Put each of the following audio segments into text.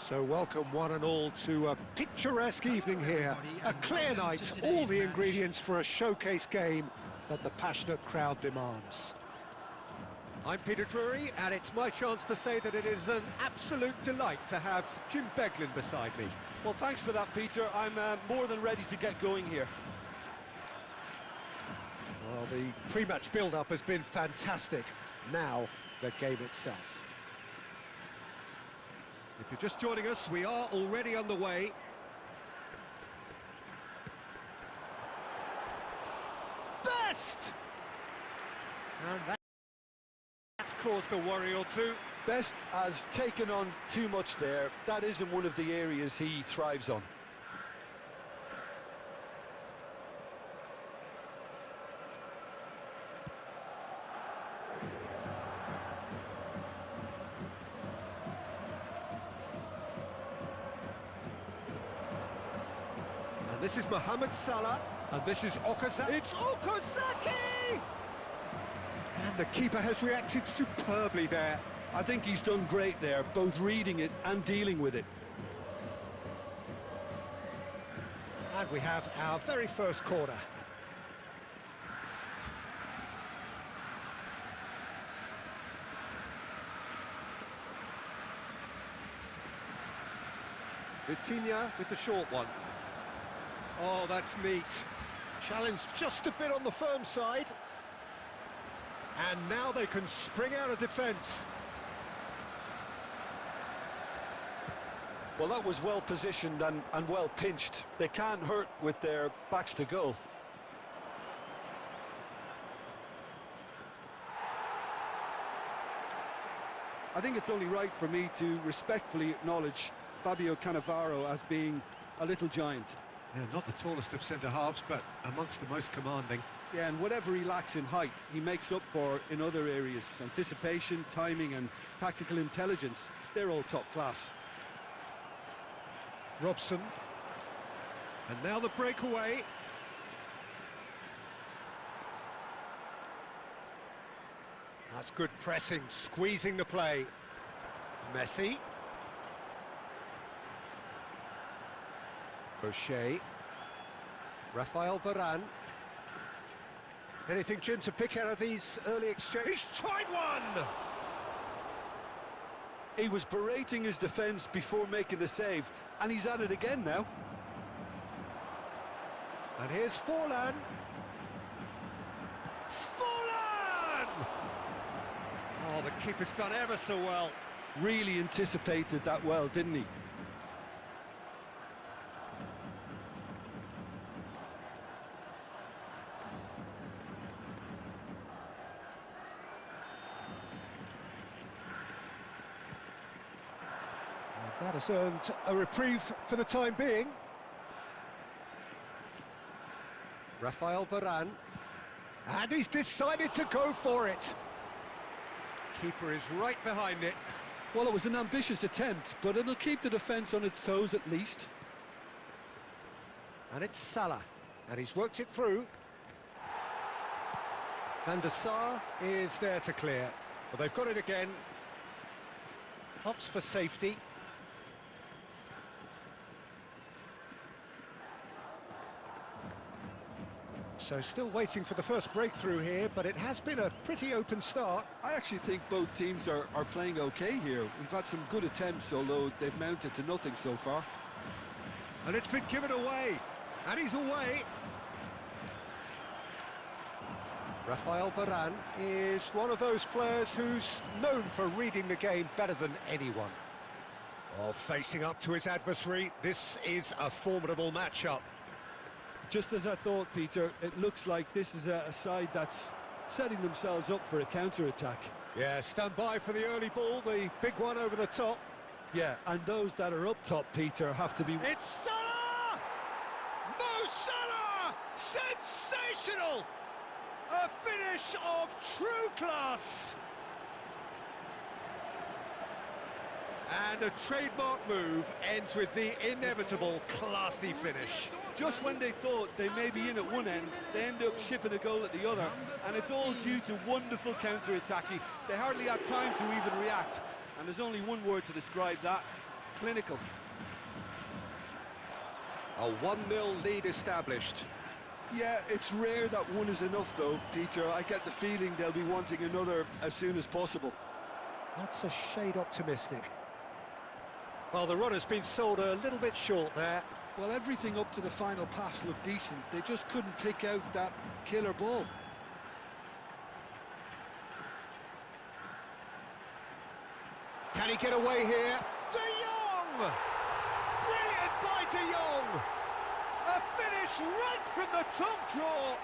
So welcome one and all to a picturesque evening here. A clear night, all the ingredients for a showcase game that the passionate crowd demands. I'm Peter Drury, and it's my chance to say that it is an absolute delight to have Jim Beglin beside me. Well, thanks for that, Peter. I'm more than ready to get going here. Well, the pre-match build-up has been fantastic. Now, the game itself. If you're just joining us, we are already underway. Best! And that's caused a worry or two. Best has taken on too much there. That isn't one of the areas he thrives on. And this is Mohamed Salah, and this is Okazaki. It's Okazaki! And the keeper has reacted superbly there. I think he's done great there, both reading it and dealing with it. And we have our very first corner. Vitinha with the short one. Oh, that's neat. Challenge just a bit on the firm side. And now they can spring out of defence. Well, that was well positioned and well pinched. They can't hurt with their backs to goal. I think it's only right for me to respectfully acknowledge Fabio Cannavaro as being a little giant. Yeah, not the tallest of centre-halves, but amongst the most commanding. Yeah, and whatever he lacks in height, he makes up for in other areas. Anticipation, timing and tactical intelligence, they're all top class. Robson. And now the breakaway. That's good pressing, squeezing the play. Messi. O'Shea. Rafael Varane. Anything, Jim, to pick out of these early exchanges? He's tried one! He was berating his defence before making the save, and he's at it again now. And here's Forlan. Forlan! Oh, the keeper's done ever so well. Really anticipated that well, didn't he? That has earned a reprieve for the time being. Rafael Varane. And he's decided to go for it. Keeper is right behind it. Well, it was an ambitious attempt, but it'll keep the defence on its toes at least. And it's Salah. And he's worked it through. Van der Sar is there to clear. Well, they've got it again. Opts for safety. So still waiting for the first breakthrough here, but it has been a pretty open start. I actually think both teams are playing okay here. We've had some good attempts, although they've mounted to nothing so far. And it's been given away. And he's away. Rafael Varane is one of those players who's known for reading the game better than anyone. Oh, facing up to his adversary, this is a formidable matchup. Just as I thought, Peter, it looks like this is a side that's setting themselves up for a counter-attack. Yeah, stand by for the early ball, the big one over the top. Yeah, and those that are up top, Peter, have to be... It's Salah! Mo Salah! Sensational! A finish of true class! And a trademark move ends with the inevitable classy finish. Just when they thought they may be in at one end, they end up shipping a goal at the other, and it's all due to wonderful counter-attacking. They hardly had time to even react, and there's only one word to describe that: clinical. A 1-0 lead established. Yeah, it's rare that one is enough though, Peter. I get the feeling they'll be wanting another as soon as possible. That's a shade optimistic. Well, the run has been sold a little bit short there. Well, everything up to the final pass looked decent. They just couldn't pick out that killer ball. Can he get away here? De Jong! Brilliant by De Jong! A finish right from the top draw!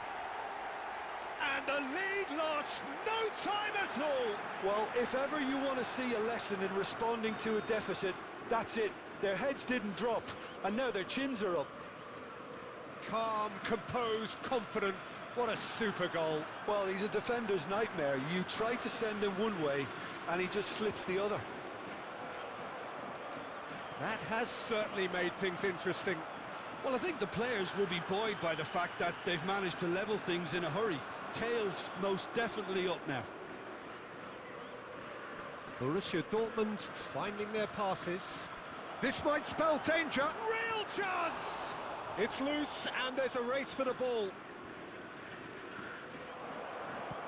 And the lead lost no time at all! Well, if ever you want to see a lesson in responding to a deficit, that's it. Their heads didn't drop, and now their chins are up. Calm, composed, confident. What a super goal. Well, he's a defender's nightmare. You try to send him one way, and he just slips the other. That has certainly made things interesting. Well, I think the players will be buoyed by the fact that they've managed to level things in a hurry. Tails most definitely up now. Borussia Dortmund finding their passes. This might spell danger. Real chance! It's loose and there's a race for the ball.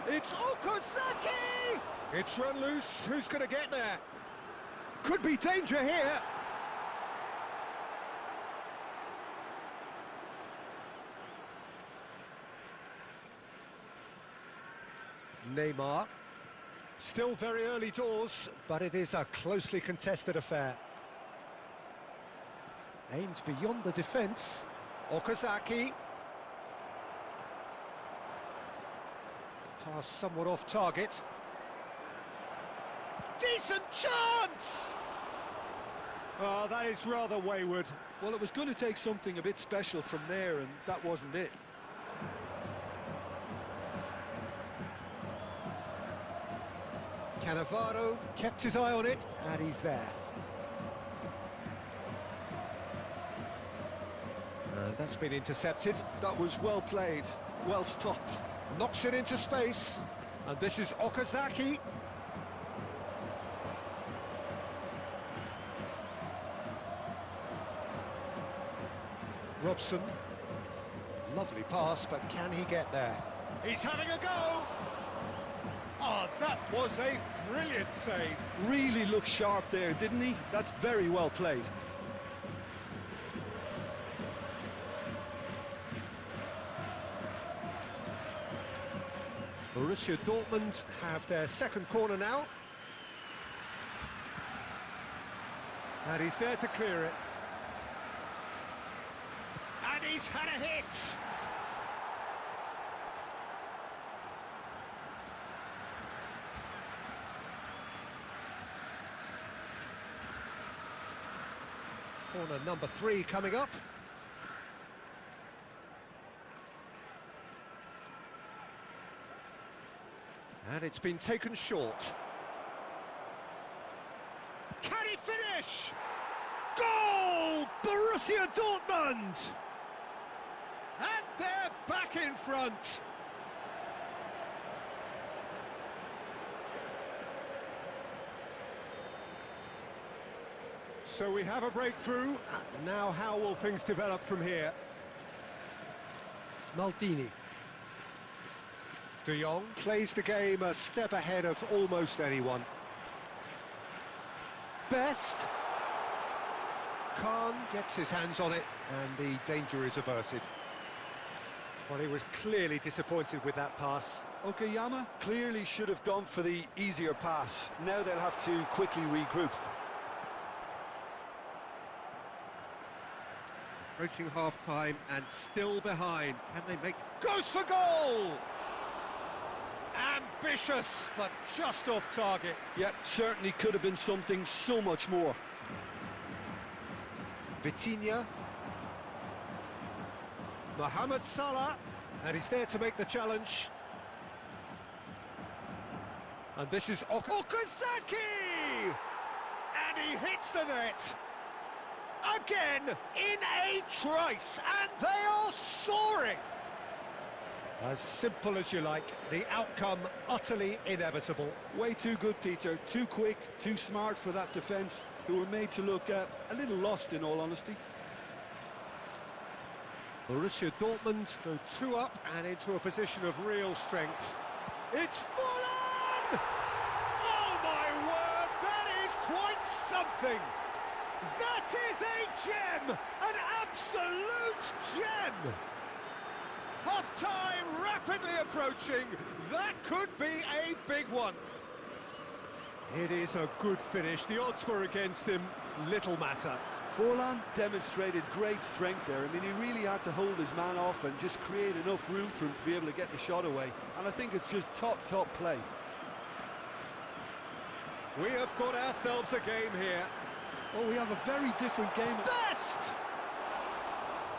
It's Okazaki! It's run loose. Who's going to get there? Could be danger here. Neymar. Still very early doors, but it is a closely contested affair. Aimed beyond the defence. Okazaki. Pass somewhat off target. Decent chance! Oh, that is rather wayward. Well, it was going to take something a bit special from there, and that wasn't it. Cannavaro kept his eye on it, and he's there. That's been intercepted. That was well played, well stopped. Knocks it into space, and this is Okazaki. Robson. Lovely pass, but can he get there? He's having a go! Oh, that was a brilliant save. Really looked sharp there, didn't he? That's very well played. Borussia Dortmund have their second corner now. And he's there to clear it. And he's had a hit! Corner number 3 coming up. And it's been taken short. Can he finish? Goal! Borussia Dortmund! And they're back in front. So we have a breakthrough. Now how will things develop from here? Maldini. De Jong plays the game a step ahead of almost anyone. Best. Khan gets his hands on it and the danger is averted. Well, he was clearly disappointed with that pass. Okayama clearly should have gone for the easier pass. Now they'll have to quickly regroup. Approaching half-time and still behind. Can they make... Goes for goal! Ambitious, but just off target. Yeah, certainly could have been something so much more. Vitinha. Mohamed Salah. And he's there to make the challenge. And this is Okazaki! And he hits the net. Again, in a trice, and they are soaring! As simple as you like, the outcome utterly inevitable. Way too good, Peter. Too quick, too smart for that defence. who were made to look a little lost, in all honesty. Borussia Dortmund go 2 up and into a position of real strength. It's Fulham! Oh my word, that is quite something! That is a gem! An absolute gem! Half-time rapidly approaching. That could be a big one. It is a good finish. The odds were against him. Little matter. Forlan demonstrated great strength there. I mean, he really had to hold his man off and just create enough room for him to be able to get the shot away. And I think it's just top play. We have got ourselves a game here. Oh, we have a very different game. Best!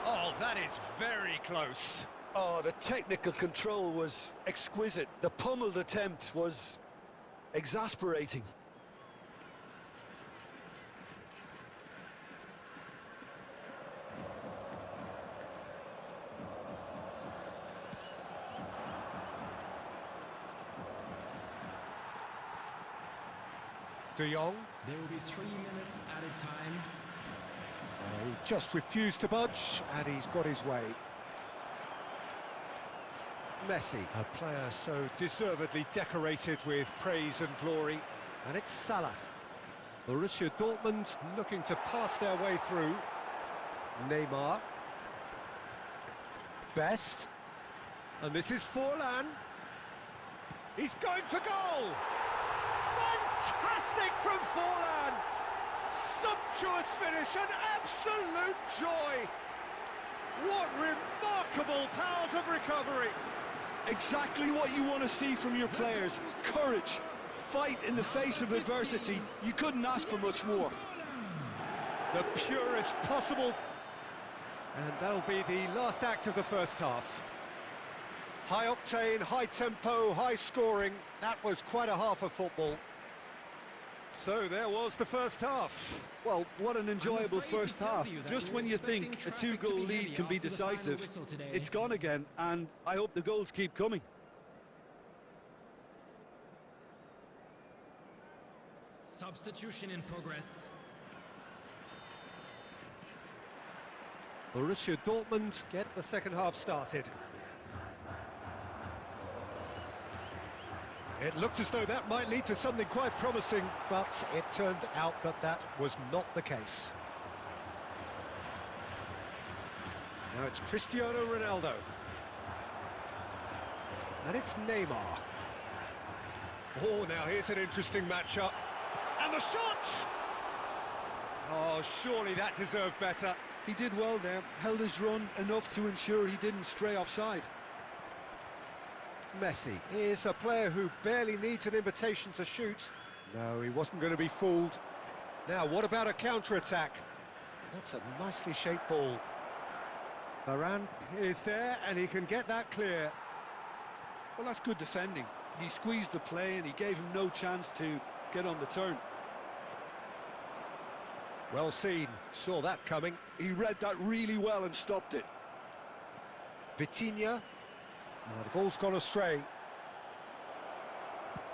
Oh, that is very close. Oh, the technical control was exquisite. The pummeled attempt was exasperating. De Jong. There will be 3 minutes added time. He just refused to budge, and he's got his way. Messi, a player so deservedly decorated with praise and glory. And it's Salah. Borussia Dortmund looking to pass their way through. Neymar. Best. And this is Forlan. He's going for goal! Fantastic from Forlan! Sumptuous finish, an absolute joy! What remarkable powers of recovery! Exactly what you want to see from your players. Courage, fight in the face of adversity. You couldn't ask for much more. The purest possible. And that'll be the last act of the first half. High octane, high tempo, high scoring. That was quite a half of football. So there was the first half. Well, what an enjoyable first half. Just when you think a 2-goal lead can be decisive, it's gone again, and I hope the goals keep coming. Substitution in progress. Borussia Dortmund get the second half started. It looked as though that might lead to something quite promising, but it turned out that that was not the case. Now it's Cristiano Ronaldo. And it's Neymar. Oh, now here's an interesting matchup. And the shot! Oh, surely that deserved better. He did well there, held his run enough to ensure he didn't stray offside. Messi is a player who barely needs an invitation to shoot. No, he wasn't going to be fooled. Now, what about a counter-attack? That's a nicely shaped ball. Varane is there, and he can get that clear. Well, that's good defending. He squeezed the play, and he gave him no chance to get on the turn. Well seen, saw that coming. He read that really well and stopped it. Vitinha. Oh, the ball's gone astray.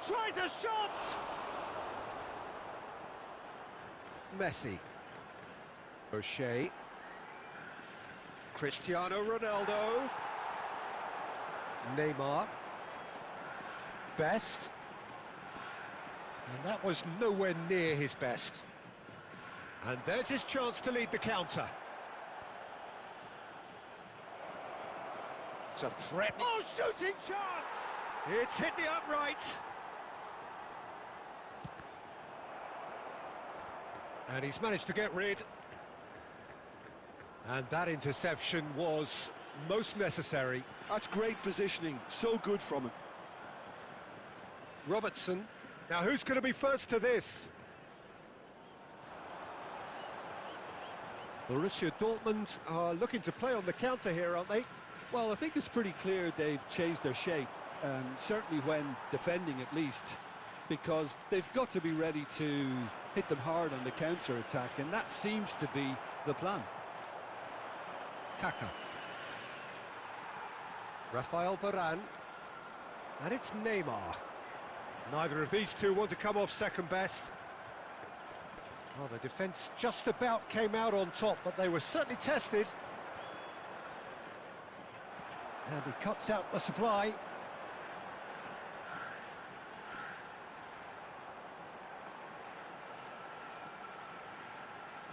Tries a shot! Messi. O'Shea. Cristiano Ronaldo. Neymar. Best. And that was nowhere near his best. And there's his chance to lead the counter. It's a threat. Oh, shooting chance! It's hit the upright. And he's managed to get rid. And that interception was most necessary. That's great positioning, so good from him. Robertson. Now who's going to be first to this? Borussia Dortmund are looking to play on the counter here, aren't they? Well, I think it's pretty clear they've changed their shape, certainly when defending at least, because they've got to be ready to hit them hard on the counter-attack, and that seems to be the plan. Kaka. Rafael Varane. And it's Neymar. Neither of these two want to come off second best. Well, the defence just about came out on top, but they were certainly tested. And he cuts out the supply.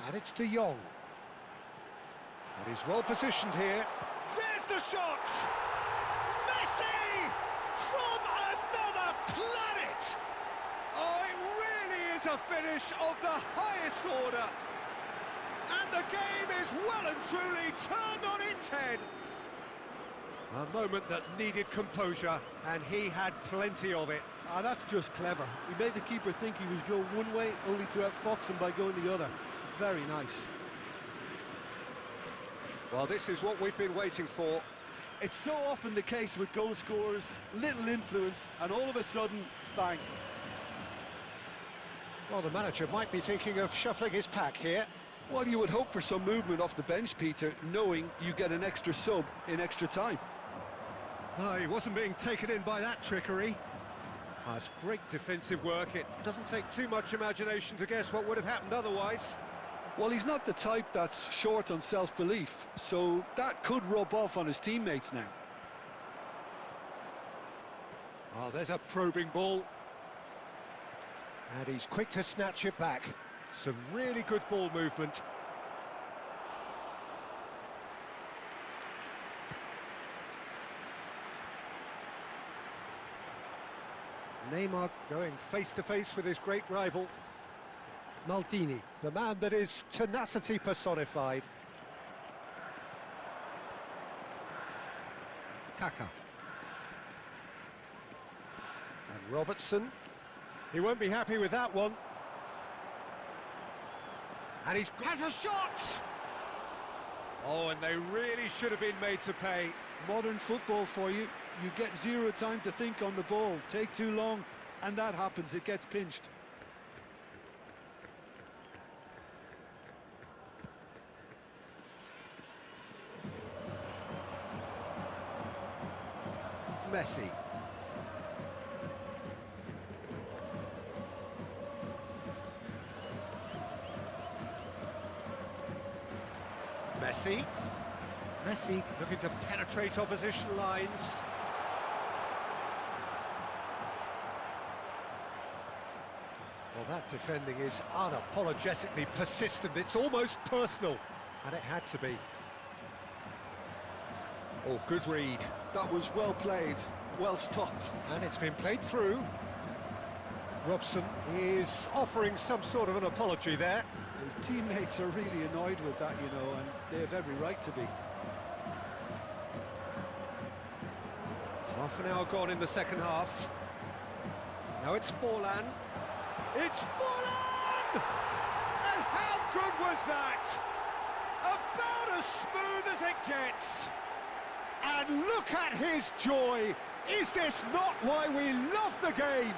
And it's De Jong. And he's well positioned here. There's the shot! Messi! From another planet! Oh, it really is a finish of the highest order. And the game is well and truly turned on its head. A moment that needed composure, and he had plenty of it. Ah, that's just clever. He made the keeper think he was going one way, only to outfox him by going the other. Very nice. Well, this is what we've been waiting for. It's so often the case with goal scorers, little influence, and all of a sudden, bang. Well, the manager might be thinking of shuffling his pack here. Well, you would hope for some movement off the bench, Peter, knowing you get an extra sub in extra time. No, he wasn't being taken in by that trickery. Oh, it's great defensive work. It doesn't take too much imagination to guess what would have happened otherwise. Well, he's not the type that's short on self-belief, so that could rub off on his teammates now. Oh, there's a probing ball. And he's quick to snatch it back. Some really good ball movement. Neymar going face-to-face with his great rival. Maldini, the man that is tenacity personified. Kaka. And Robertson. He won't be happy with that one. And he has a shot! Oh, and they really should have been made to pay. Modern football for you. You get zero time to think on the ball. Take too long, and that happens. It gets pinched. Messi. Messi looking to penetrate opposition lines. Well, that defending is unapologetically persistent. It's almost personal, and it had to be. Oh, good read. That was well played, well stopped. And it's been played through. Robson is offering some sort of an apology there. His teammates are really annoyed with that, you know, and they have every right to be. Half an hour gone in the second half. Now it's Forlan. It's Forlan! And how good was that? About as smooth as it gets. And look at his joy. Is this not why we love the game?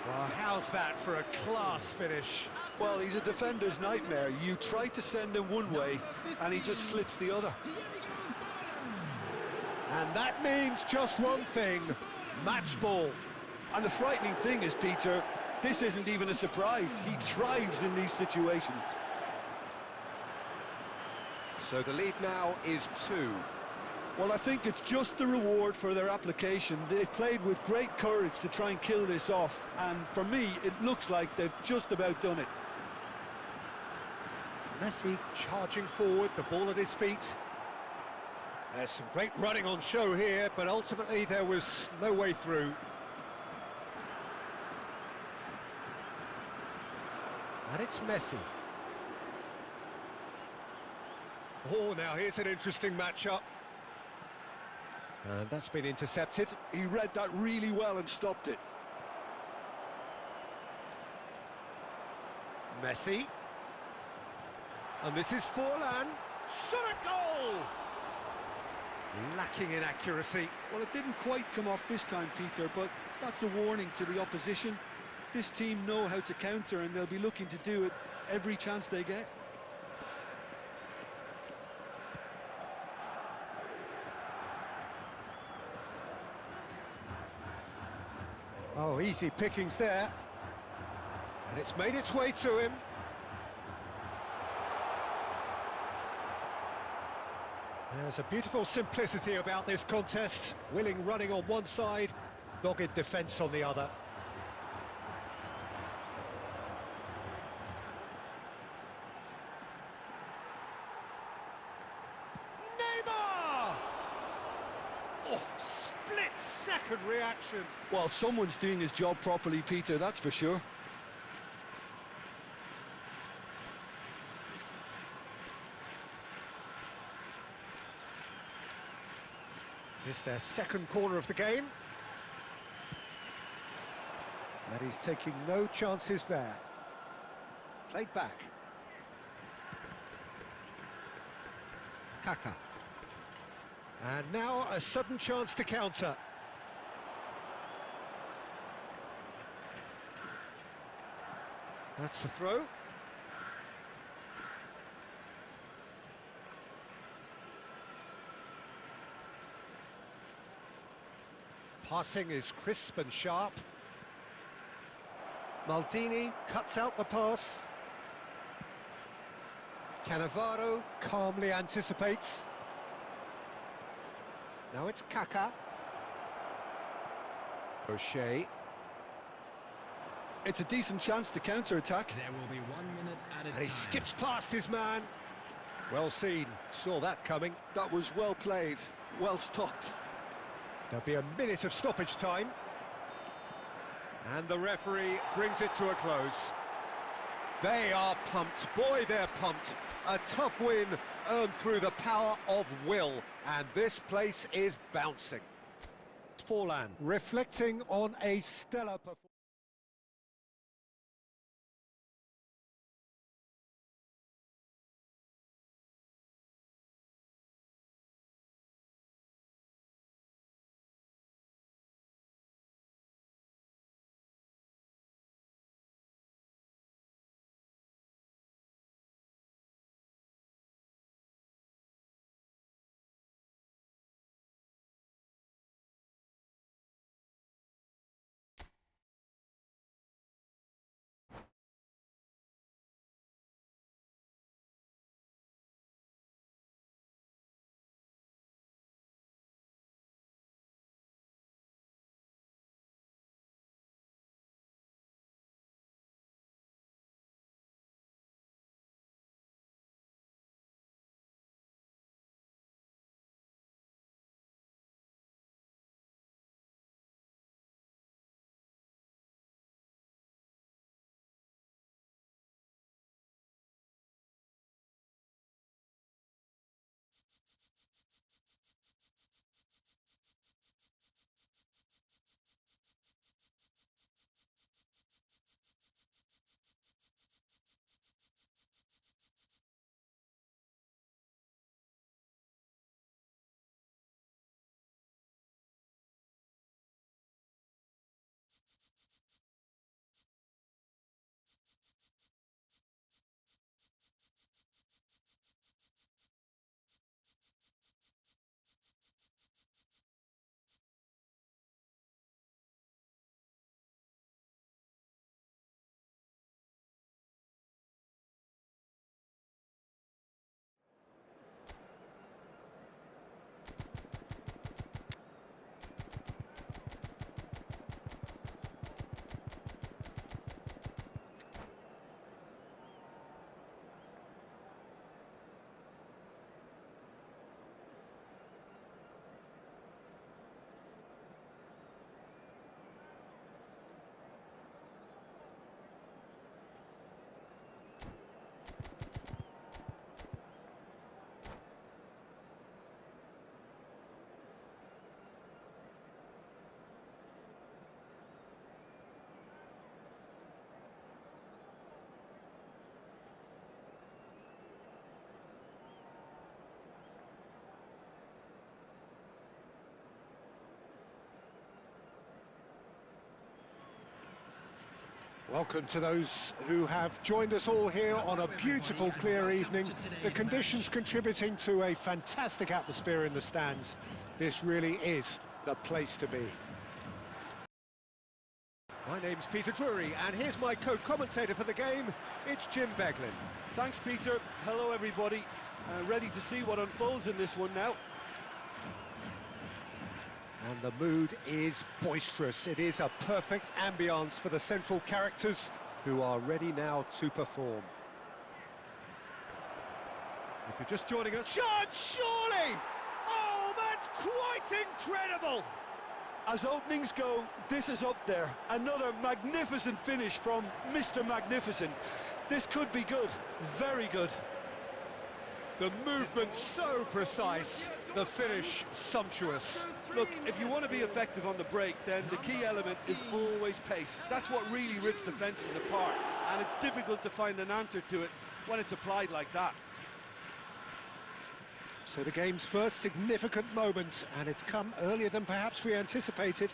Well, how's that for a class finish? Well, he's a defender's nightmare. You try to send him one way, and he just slips the other. And that means just one thing, match ball. And the frightening thing is, Peter, this isn't even a surprise. He thrives in these situations. So the lead now is 2. Well, I think it's just the reward for their application. They've played with great courage to try and kill this off, and for me, it looks like they've just about done it. Messi charging forward, the ball at his feet. There's some great running on show here, but ultimately there was no way through. And it's Messi. Oh, now here's an interesting matchup. And that's been intercepted. He read that really well and stopped it. Messi. And this is Forlan. Shot a goal! Lacking in accuracy. Well, it didn't quite come off this time, Peter, but that's a warning to the opposition. This team know how to counter, and they'll be looking to do it every chance they get. Oh, easy pickings there. And it's made its way to him. There's a beautiful simplicity about this contest. Willing running on one side, dogged defence on the other. Neymar! Oh, split-second reaction. Well, someone's doing his job properly, Peter, that's for sure. It's their second corner of the game. And he's taking no chances there. Played back. Kaka. And now a sudden chance to counter. That's the throw. Passing is crisp and sharp. Maldini cuts out the pass. Cannavaro calmly anticipates. Now it's Kaka. O'Shea. It's a decent chance to counter-attack. There will be 1 minute added And time. he skips past his man. Well seen, saw that coming. That was well played, well stopped. There'll be a minute of stoppage time. And the referee brings it to a close. They are pumped, boy they're pumped. A tough win earned through the power of will, and this place is bouncing. Forlan reflecting on a stellar performance. Welcome to those who have joined us all here on a beautiful, clear evening. The conditions contributing to a fantastic atmosphere in the stands. This really is the place to be. My name's Peter Drury, and here's my co-commentator for the game. It's Jim Beglin. Thanks, Peter. Hello, everybody. Ready to see what unfolds in this one now. And the mood is boisterous. It is a perfect ambience for the central characters who are ready now to perform. If you're just joining us... Chance, surely! Oh, that's quite incredible! As openings go, this is up there. Another magnificent finish from Mr. Magnificent. This could be good, very good. The movement so precise, the finish sumptuous. Look, if you want to be effective on the break, then the key element is always pace. That's what really rips defences apart, and it's difficult to find an answer to it when it's applied like that. So the game's first significant moment, and it's come earlier than perhaps we anticipated.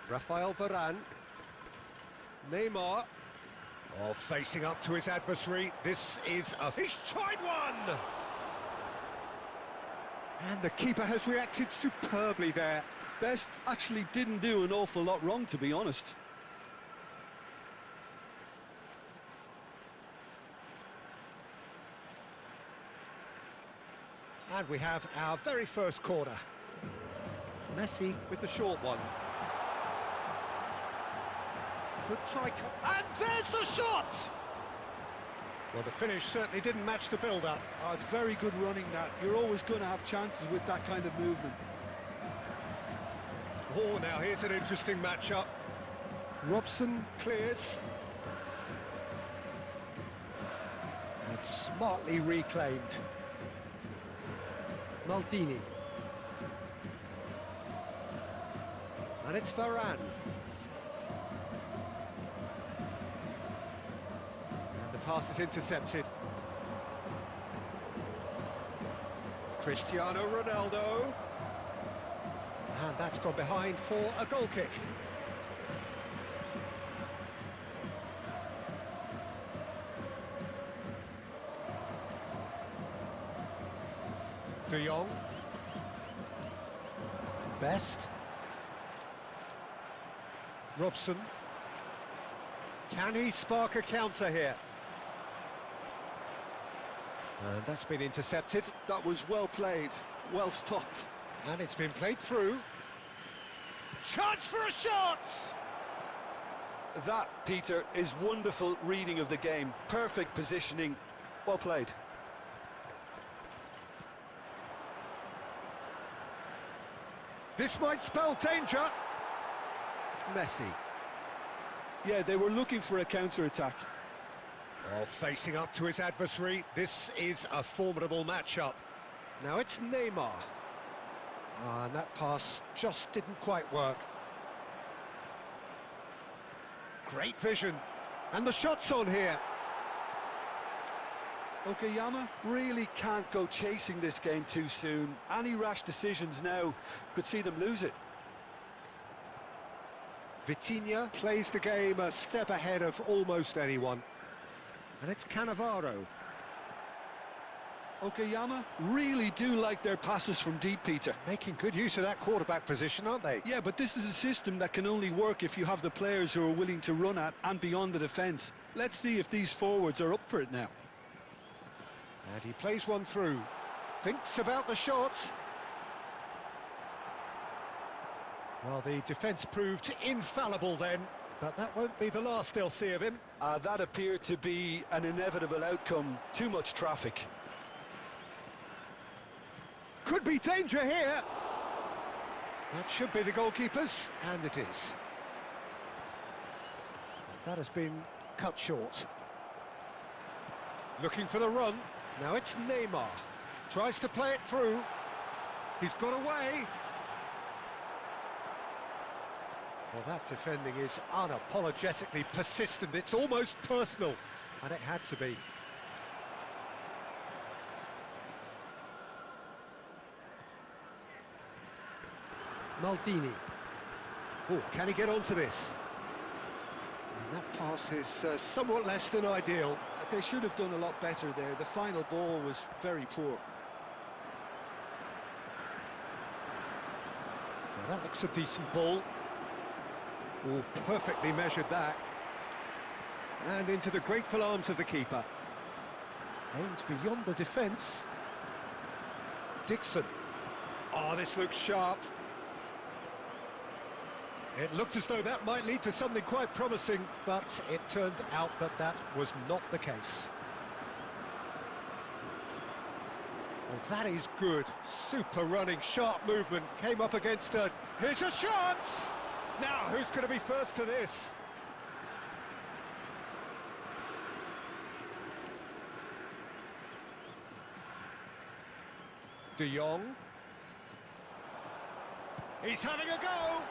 Rafael Varane. Neymar. Oh, facing up to his adversary. This is a... He's tried one! And the keeper has reacted superbly there. Best actually didn't do an awful lot wrong, to be honest. And we have our very first corner. Messi with the short one. Could try... And there's the shot! Well, the finish certainly didn't match the build-up. Oh, it's very good running, that. You're always going to have chances with that kind of movement. Oh, now here's an interesting matchup. Robson clears. And smartly reclaimed. Maldini. And it's Varane. And the pass is intercepted. Cristiano Ronaldo. And that's gone behind for a goal kick. De Jong. Best. Robson. Can he spark a counter here? And that's been intercepted. That was well played, well stopped. And it's been played through. Chance for a shot! That, Peter, is wonderful reading of the game. Perfect positioning, well played. This might spell danger. Messi. Yeah, they were looking for a counter-attack. Oh, facing up to his adversary. This is a formidable matchup. Now it's Neymar. And that pass just didn't quite work. Great vision. And the shot's on here. Okayama really can't go chasing this game too soon. Any rash decisions now could see them lose it. Vitinha plays the game a step ahead of almost anyone. And it's Cannavaro. Okayama really do like their passes from deep, Peter. Making good use of that quarterback position, aren't they? Yeah, but this is a system that can only work if you have the players who are willing to run at and beyond the defence. Let's see if these forwards are up for it now. And he plays one through. Thinks about the shot. Well, the defence proved infallible then, but that won't be the last they'll see of him. That appeared to be an inevitable outcome. Too much traffic. Could be danger here. That should be the goalkeeper's, and it is. That has been cut short. Looking for the run. Now it's Neymar. Tries to play it through. He's got away. Well, that defending is unapologetically persistent. It's almost personal, and it had to be. Maldini. Oh, can he get onto this? And That pass is somewhat less than ideal. They should have done a lot better there. The final ball was very poor. Now that looks a decent ball. Oh, perfectly measured that. And into the grateful arms of the keeper. Aimed beyond the defence. Dixon. Oh, this looks sharp. It looked as though that might lead to something quite promising, but it turned out that that was not the case. Well, that is good. Super running, sharp movement. Came up against a... Here's a chance! Now, who's going to be first to this? De Jong. He's having a go!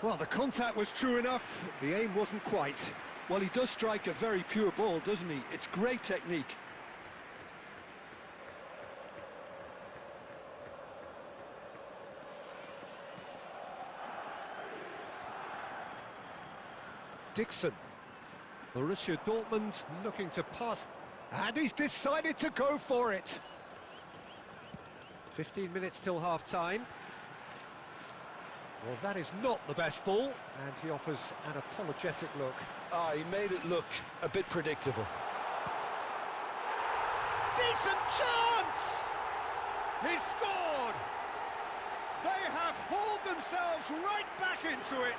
Well, the contact was true enough, the aim wasn't quite. Well, he does strike a very pure ball, doesn't he? It's great technique. Dixon. Borussia Dortmund looking to pass, and he's decided to go for it. 15 minutes till half-time. Well, that is not the best ball, and he offers an apologetic look. Ah, he made it look a bit predictable. Decent chance! He's scored! They have hauled themselves right back into it.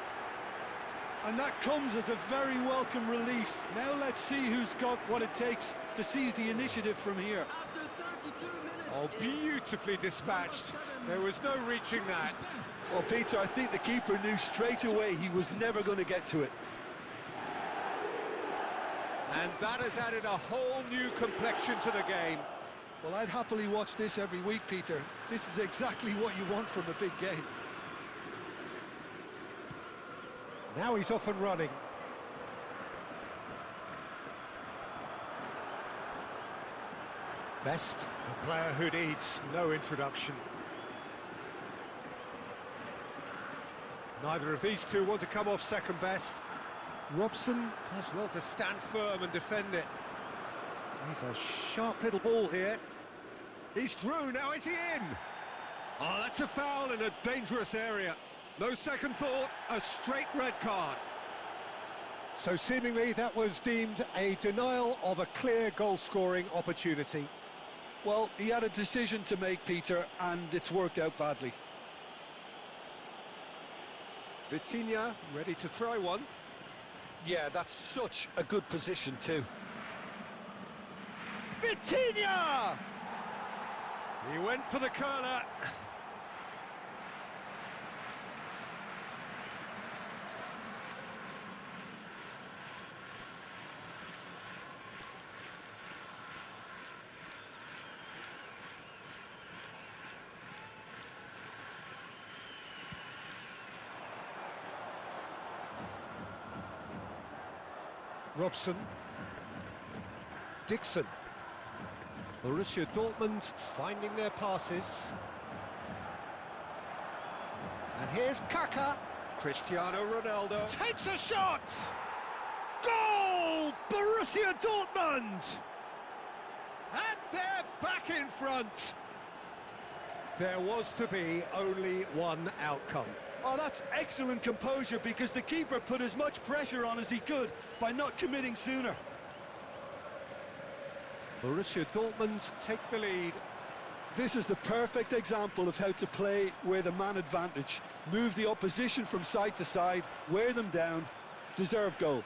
And that comes as a very welcome relief. Now let's see who's got what it takes to seize the initiative from here. After 32 minutes... Oh, beautifully dispatched. There was no reaching that. Well, Peter, I think the keeper knew straight away he was never going to get to it. And that has added a whole new complexion to the game. Well, I'd happily watch this every week, Peter. This is exactly what you want from a big game. Now he's off and running. Best, a player who needs no introduction. Neither of these two want to come off second best. Robson does well to stand firm and defend it. He's a sharp little ball here. He's through, now is he in? Oh, that's a foul in a dangerous area. No second thought, a straight red card. So seemingly that was deemed a denial of a clear goal-scoring opportunity. Well, he had a decision to make, Peter, and it's worked out badly. Vitinha ready to try one. Yeah, that's such a good position too. Vitinha! He went for the curler. Robson. Dixon. Borussia Dortmund finding their passes. And here's Kaká. Cristiano Ronaldo takes a shot! Goal! Borussia Dortmund! And they're back in front. There was to be only one outcome. Oh, that's excellent composure, because the keeper put as much pressure on as he could by not committing sooner. Borussia Dortmund take the lead. This is the perfect example of how to play with a man advantage. Move the opposition from side to side, wear them down, deserve goal.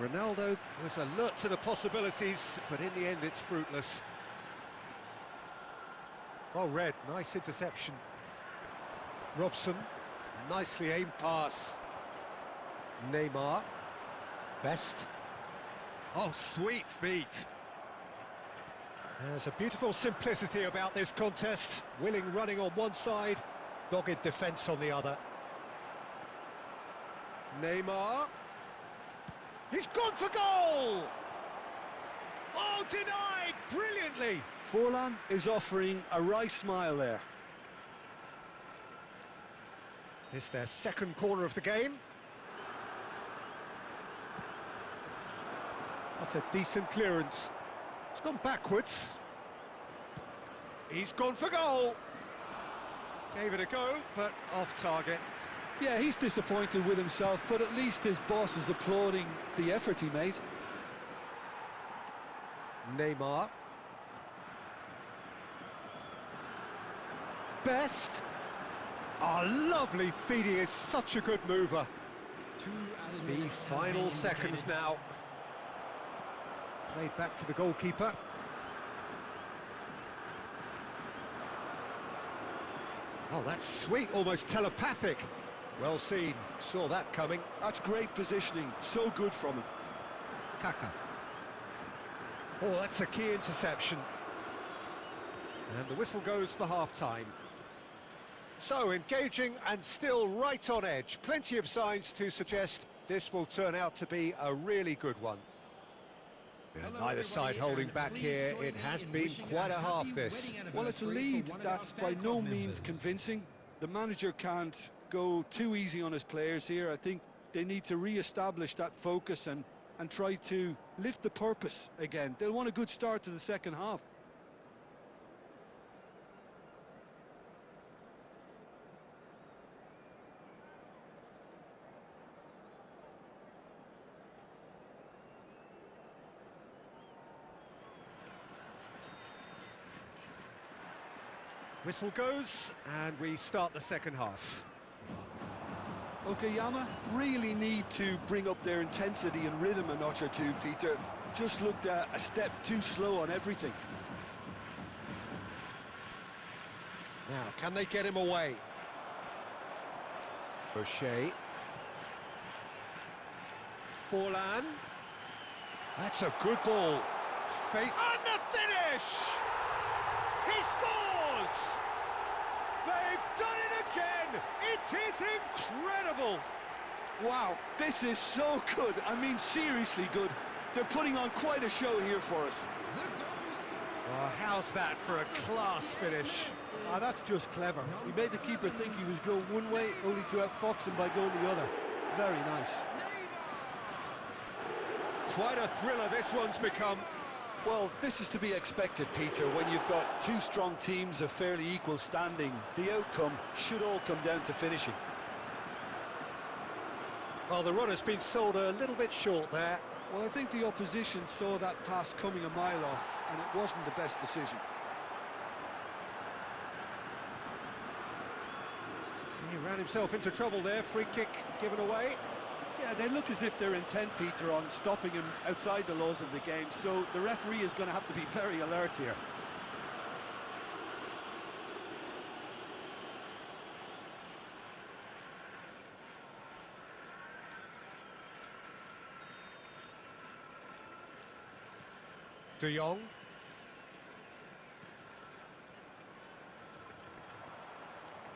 Ronaldo was alert to the possibilities, but in the end it's fruitless. Well read, nice interception. Robson, nicely aimed pass. Neymar, Best. Oh, sweet feet. There's a beautiful simplicity about this contest. Willing running on one side, dogged defence on the other. Neymar. He's gone for goal! Oh, denied brilliantly! Forlan is offering a wry smile there. It's their second corner of the game. That's a decent clearance. It's gone backwards. He's gone for goal. Gave it a go, but off target. Yeah, he's disappointed with himself, but at least his boss is applauding the effort he made. Neymar. Best. Oh, lovely feed. He is such a good mover. The final seconds now. Played back to the goalkeeper. Oh, that's sweet, almost telepathic. Well seen, saw that coming. That's great positioning, so good from him. Kaka. Oh, that's a key interception. And the whistle goes for half-time. So, engaging and still right on edge. Plenty of signs to suggest this will turn out to be a really good one. Neither side holding back here. It has been quite a half, this. Well, it's a lead that's by no means convincing. The manager can't go too easy on his players here. I think they need to re-establish that focus and try to lift the purpose again. They'll want a good start to the second half. Whistle goes, and we start the second half. Okayama really need to bring up their intensity and rhythm a notch or two, Peter. Just looked a step too slow on everything. Now, can they get him away? O'Shea. Forlan. That's a good ball. Face. And the finish! He scores! They've done it again! It is incredible! Wow, this is so good. I mean, seriously good. They're putting on quite a show here for us. Oh, how's that for a class finish? Ah, that's just clever. He made the keeper think he was going one way, only to outfox him by going the other. Very nice. Quite a thriller this one's become. Well, this is to be expected, Peter. When you've got two strong teams of fairly equal standing, the outcome should all come down to finishing. Well, the run has been sold a little bit short there. Well, I think the opposition saw that pass coming a mile off, and it wasn't the best decision. He ran himself into trouble there. Free kick given away. Yeah, they look as if they're intent, Peter, on stopping him outside the laws of the game, so the referee is going to have to be very alert here. De Jong.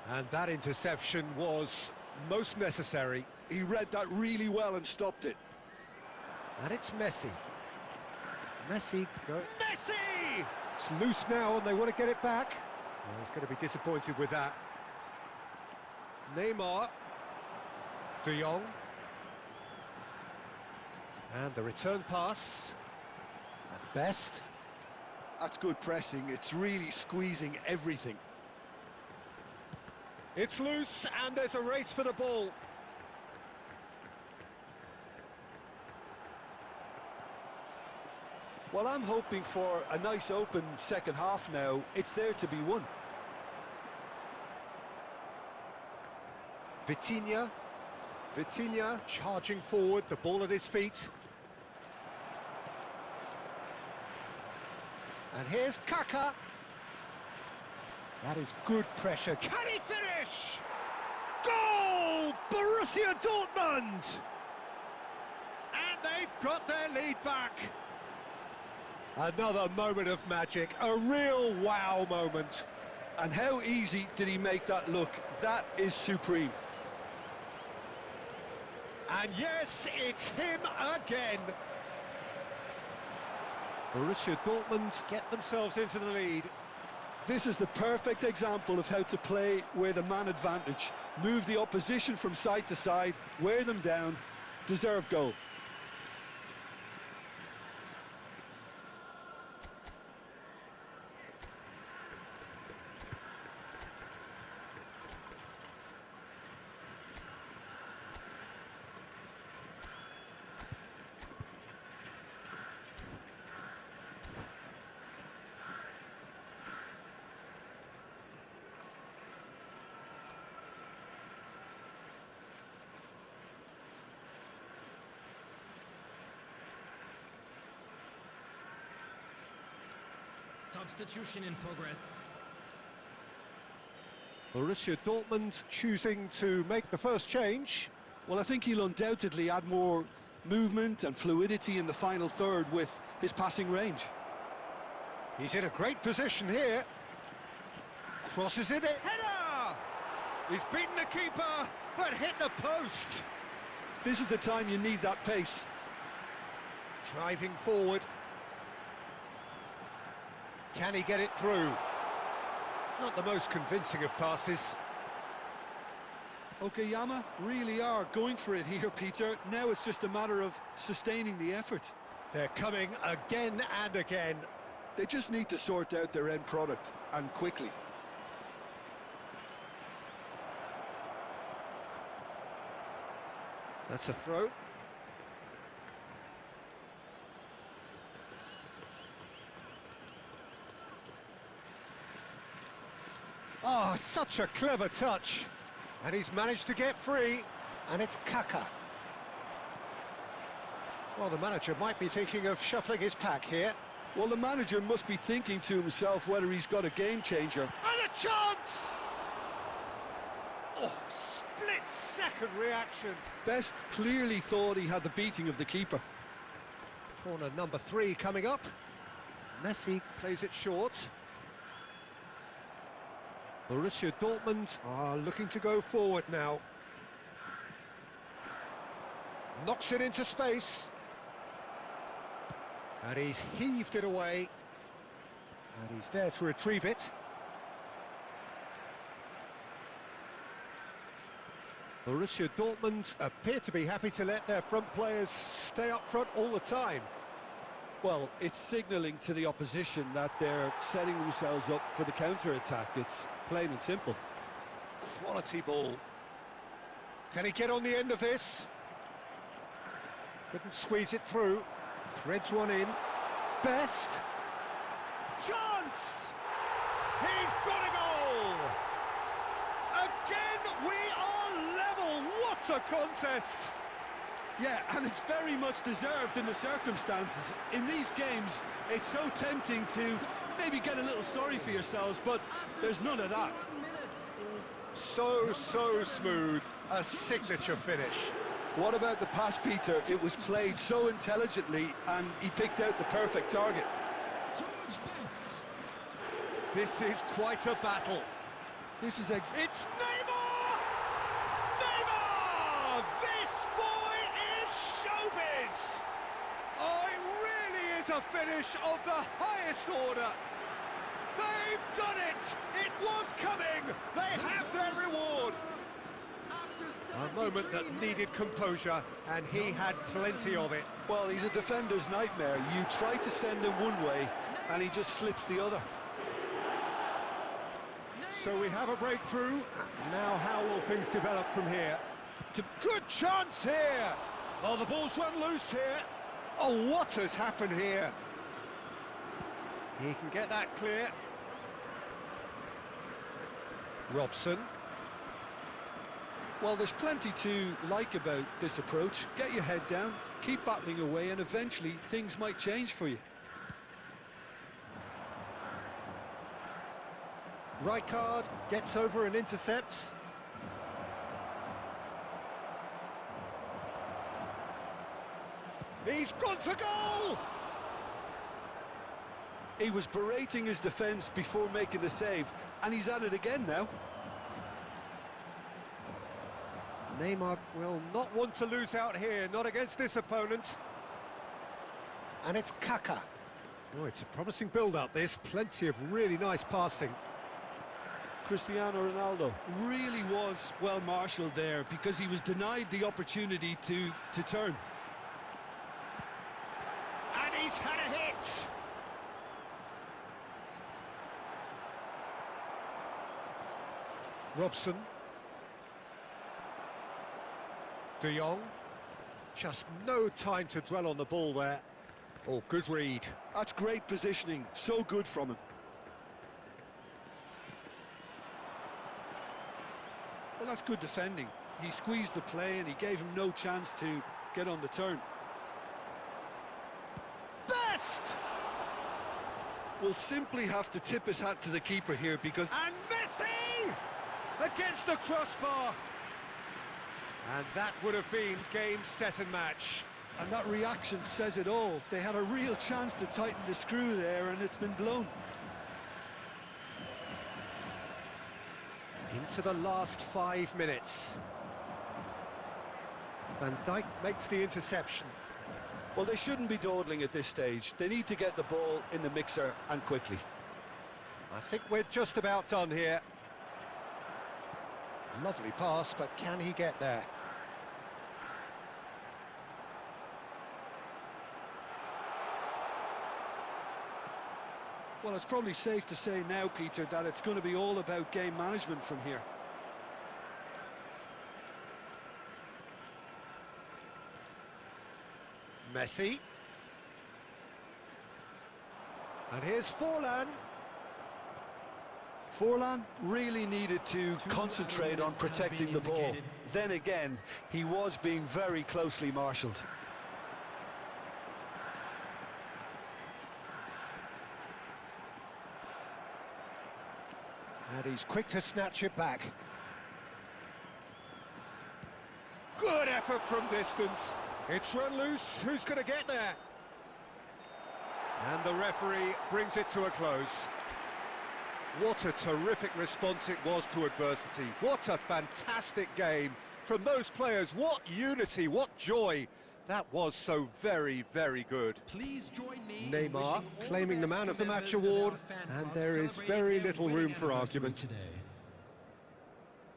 And that interception was most necessary. He read that really well and stopped it. And it's Messi. Messi. Messi! It's loose now and they want to get it back. Well, he's going to be disappointed with that. Neymar. De Jong. And the return pass. At best. That's good pressing. It's really squeezing everything. It's loose and there's a race for the ball. Well, I'm hoping for a nice open second half now. It's there to be won. Vitinha charging forward, the ball at his feet. And here's Kaka. That is good pressure. Can he finish? Goal! Borussia Dortmund! And they've got their lead back. Another moment of magic, a real wow moment. And how easy did he make that look? That is supreme. And yes, it's him again. Borussia Dortmund get themselves into the lead. This is the perfect example of how to play with a man advantage. Move the opposition from side to side, wear them down, deserve goal. Substitution in progress. Borussia Dortmund choosing to make the first change. Well, I think he'll undoubtedly add more movement and fluidity in the final third with his passing range. He's in a great position here. Crosses it in. Header! He's beaten the keeper, but hit the post. This is the time you need that pace. Driving forward. Can he get it through? Not the most convincing of passes. Okayama really are going for it here, Peter. Now it's just a matter of sustaining the effort. They're coming again and again. They just need to sort out their end product, and quickly. That's a throw. Oh, such a clever touch. And he's managed to get free. And it's Kaka. Well, the manager might be thinking of shuffling his pack here. Well, the manager must be thinking to himself whether he's got a game changer. And a chance! Oh, split-second reaction. Best clearly thought he had the beating of the keeper. Corner number 3 coming up. Messi plays it short. Borussia Dortmund are looking to go forward now. Knocks it into space. And he's heaved it away. And he's there to retrieve it. Borussia Dortmund appear to be happy to let their front players stay up front all the time. Well, it's signalling to the opposition that they're setting themselves up for the counter-attack. It's plain and simple. Quality ball. Can he get on the end of this? Couldn't squeeze it through. Threads one in. Best. Chance! He's got a goal! Again, we are level. What a contest! Yeah, and it's very much deserved in the circumstances. In these games, it's so tempting to maybe get a little sorry for yourselves, but there's none of that. So smooth. A signature finish. What about the pass, Peter? It was played so intelligently, and he picked out the perfect target. This is quite a battle. This is It's Neymar! Neymar! This boy is showbiz! Oh, it really is a finish of the highest order. They've done it! It was coming! They have their reward! A moment that needed composure, and he had plenty of it. Well, he's a defender's nightmare. You try to send him one way, and he just slips the other. So we have a breakthrough. Now how will things develop from here? Good chance here! Oh, the ball's run loose here. Oh, what has happened here? He can get that clear. Robson. Well, there's plenty to like about this approach. Get your head down, keep battling away, and eventually things might change for you. Rijkaard gets over and intercepts. He's gone for goal! He was berating his defence before making the save, and he's at it again now. Neymar will not want to lose out here, not against this opponent. And it's Kaka. Oh, it's a promising build-up, this. Plenty of really nice passing. Cristiano Ronaldo really was well marshalled there because he was denied the opportunity to turn. And he's had a hit! Robson. De Jong. Just no time to dwell on the ball there. Oh, good read. That's great positioning, so good from him. Well, that's good defending. He squeezed the play and he gave him no chance to get on the turn. Best! will simply have to tip his hat to the keeper here because... And Messi! Against the crossbar! And that would have been game, set and match. And that reaction says it all. They had a real chance to tighten the screw there, and it's been blown. Into the last 5 minutes. Van Dijk makes the interception. Well, they shouldn't be dawdling at this stage. They need to get the ball in the mixer and quickly. I think we're just about done here. Lovely pass, but can he get there? Well, it's probably safe to say now, Peter, that it's going to be all about game management from here. Messi. And here's Forlan. Forlan really needed to concentrate on protecting the ball. Then again, he was being very closely marshalled. And he's quick to snatch it back. Good effort from distance. It's run loose. Who's going to get there? And the referee brings it to a close. What a terrific response it was to adversity. What a fantastic game from those players. What unity, what joy. That was so very, very good. Please join me. Neymar claiming the Man of the Match award, and there is very little room for argument.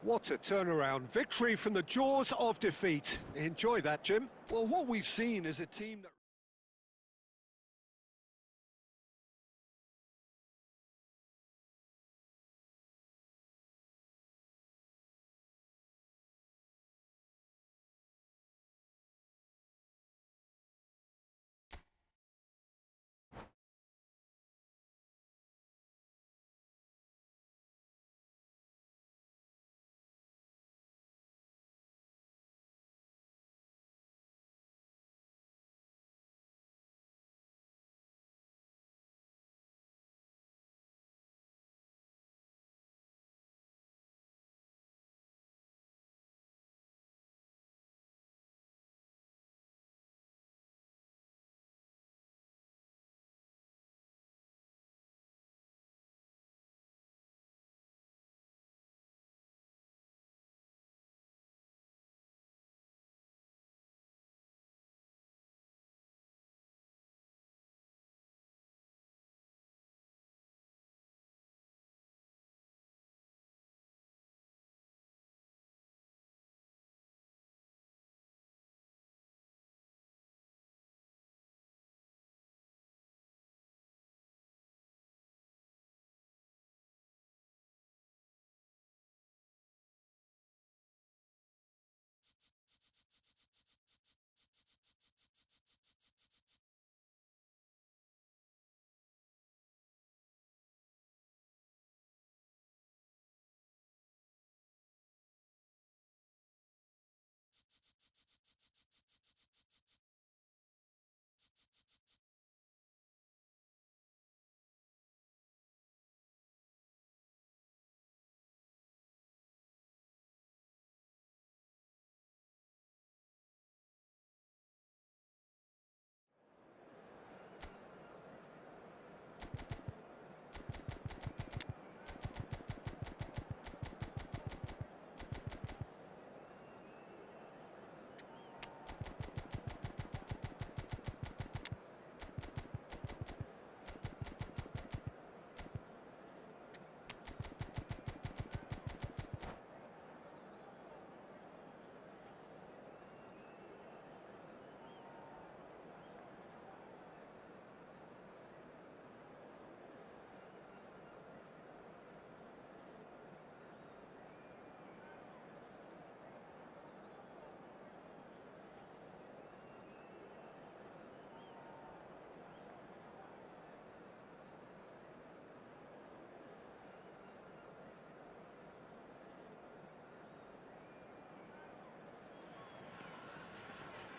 What a turnaround. Victory from the jaws of defeat. Enjoy that, Jim. Well, what we've seen is a team that...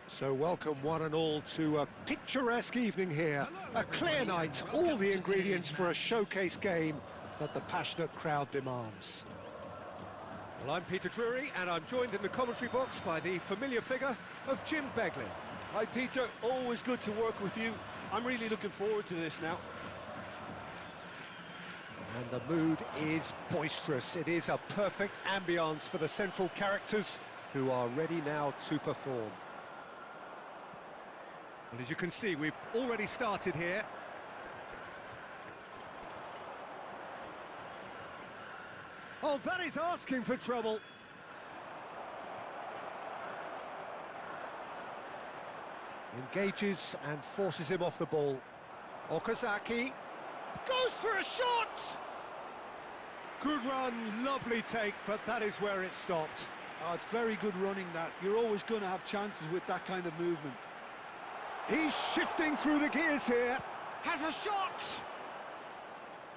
So welcome one and all to a picturesque evening here. A clear night, all the ingredients for a showcase game that the passionate crowd demands. Well, I'm Peter Drury, and I'm joined in the commentary box by the familiar figure of Jim Beglin. Hi Peter, always good to work with you. I'm really looking forward to this now. And the mood is boisterous. It is a perfect ambience for the central characters who are ready now to perform. Well, as you can see, we've already started here. Oh, that is asking for trouble. Engages and forces him off the ball. Okazaki goes for a shot! Good run, lovely take, but that is where it stopped. Oh, it's very good running that. You're always going to have chances with that kind of movement. He's shifting through the gears here. Has a shot!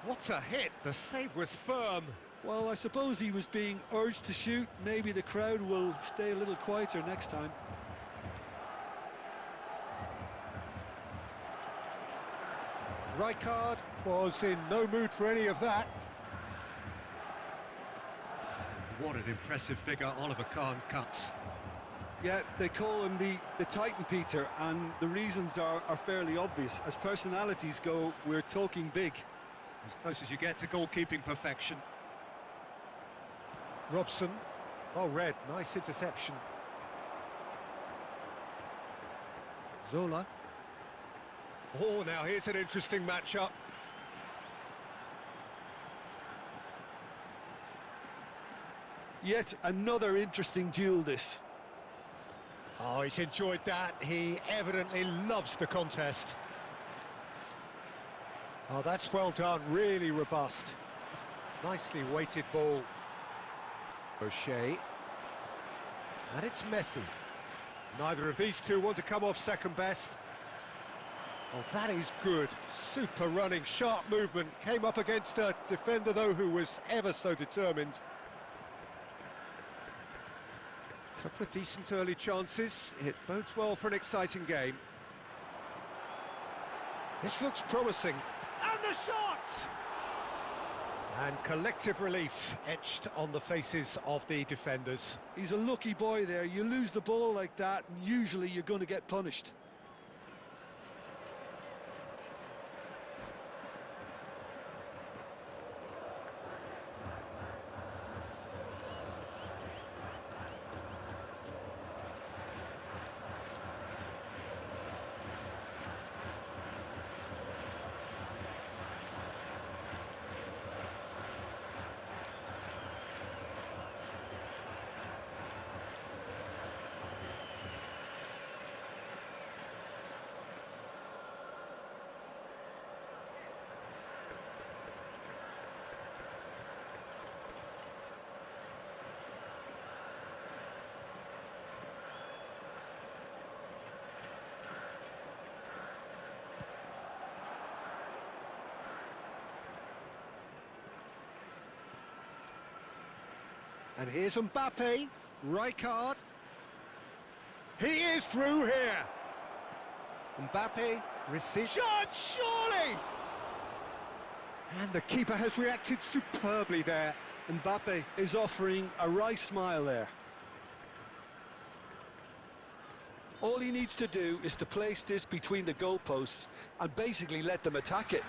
What a hit, the save was firm. Well, I suppose he was being urged to shoot. Maybe the crowd will stay a little quieter next time. Rijkaard was in no mood for any of that. What an impressive figure Oliver Kahn cuts. Yeah, they call him the Titan, Peter, and the reasons are fairly obvious. As personalities go, we're talking big. As close as you get to goalkeeping perfection. Robson, well read, nice interception. Zola. Oh, now here's an interesting matchup. Yet another interesting duel, this. Oh, he's enjoyed that. He evidently loves the contest. Oh, that's well done, really robust. Nicely weighted ball. O'Shea. And it's Messi. Neither of these two want to come off second best. Oh, that is good. Super running, sharp movement. Came up against a defender, though, who was ever so determined. Couple of decent early chances. It bodes well for an exciting game. This looks promising. And the shot! And collective relief etched on the faces of the defenders. He's a lucky boy there. You lose the ball like that, and usually you're going to get punished. And here's Mbappe, Rijkaard. He is through here. Mbappe receives. Shot, surely! And the keeper has reacted superbly there. Mbappe is offering a wry smile there. All he needs to do is to place this between the goalposts and basically let them attack it.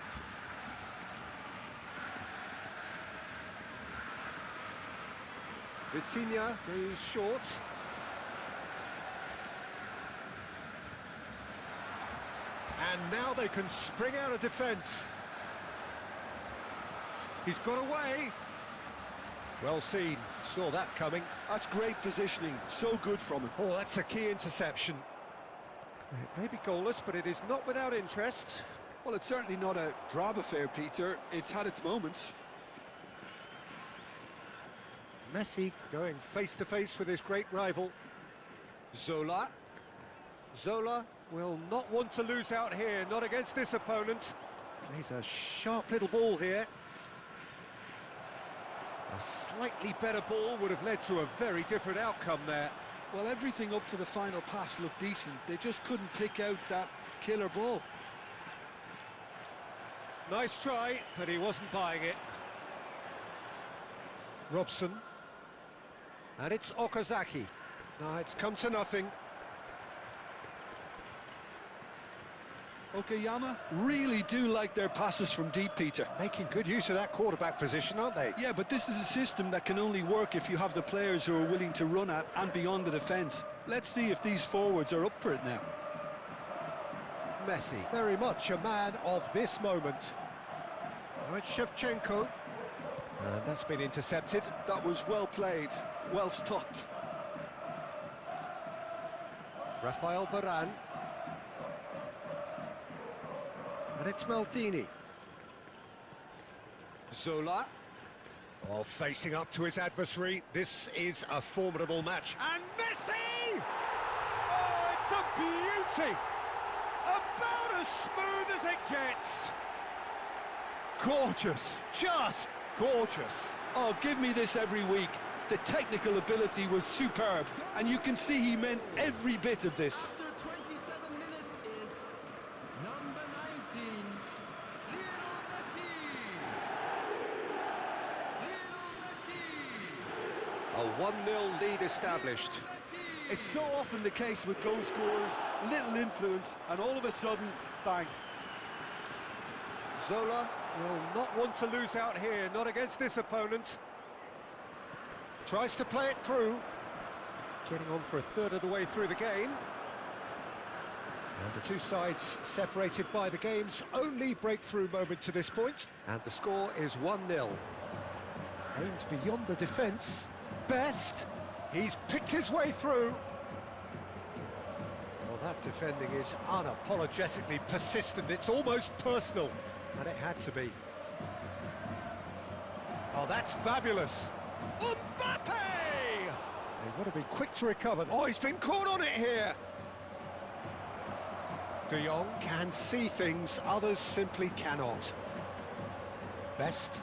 Vitinha goes short. And now they can spring out of defence. He's got away. Well seen, saw that coming. That's great positioning, so good from him. Oh, that's a key interception. It may be goalless, but it is not without interest. Well, it's certainly not a drab affair, Peter. It's had its moments. Messi going face-to-face with his great rival. Zola. Zola will not want to lose out here, not against this opponent. Plays a sharp little ball here. A slightly better ball would have led to a very different outcome there. Well, everything up to the final pass looked decent. They just couldn't pick out that killer ball. Nice try, but he wasn't buying it. Robson. And it's Okazaki. No, it's come to nothing. Okayama really do like their passes from deep, Peter. Making good use of that quarterback position, aren't they? Yeah, but this is a system that can only work if you have the players who are willing to run at and beyond the defence. Let's see if these forwards are up for it now. Messi, very much a man of this moment. Now it's Shevchenko. And that's been intercepted. That was well played, well stopped. Rafael Varane. And it's Maldini. Zola. Oh, facing up to his adversary. This is a formidable match. And Messi! Oh, it's a beauty! About as smooth as it gets. Gorgeous, just gorgeous. Oh, give me this every week. The technical ability was superb, and you can see he meant every bit of this. After 27 minutes is number 19, Lionel Messi. Lionel Messi. A 1-0 lead established. Messi. It's so often the case with goal scorers, little influence, and all of a sudden, bang. Zola will not want to lose out here, not against this opponent. Tries to play it through. Getting on for a third of the way through the game. And the two sides separated by the game's only breakthrough moment to this point. And the score is 1-0. Aimed beyond the defence. Best. He's picked his way through. Well, that defending is unapologetically persistent. It's almost personal. And it had to be. Oh, that's fabulous. Mbappe! They want to be quick to recover. Oh, he's been caught on it here. De Jong can see things others simply cannot. Best.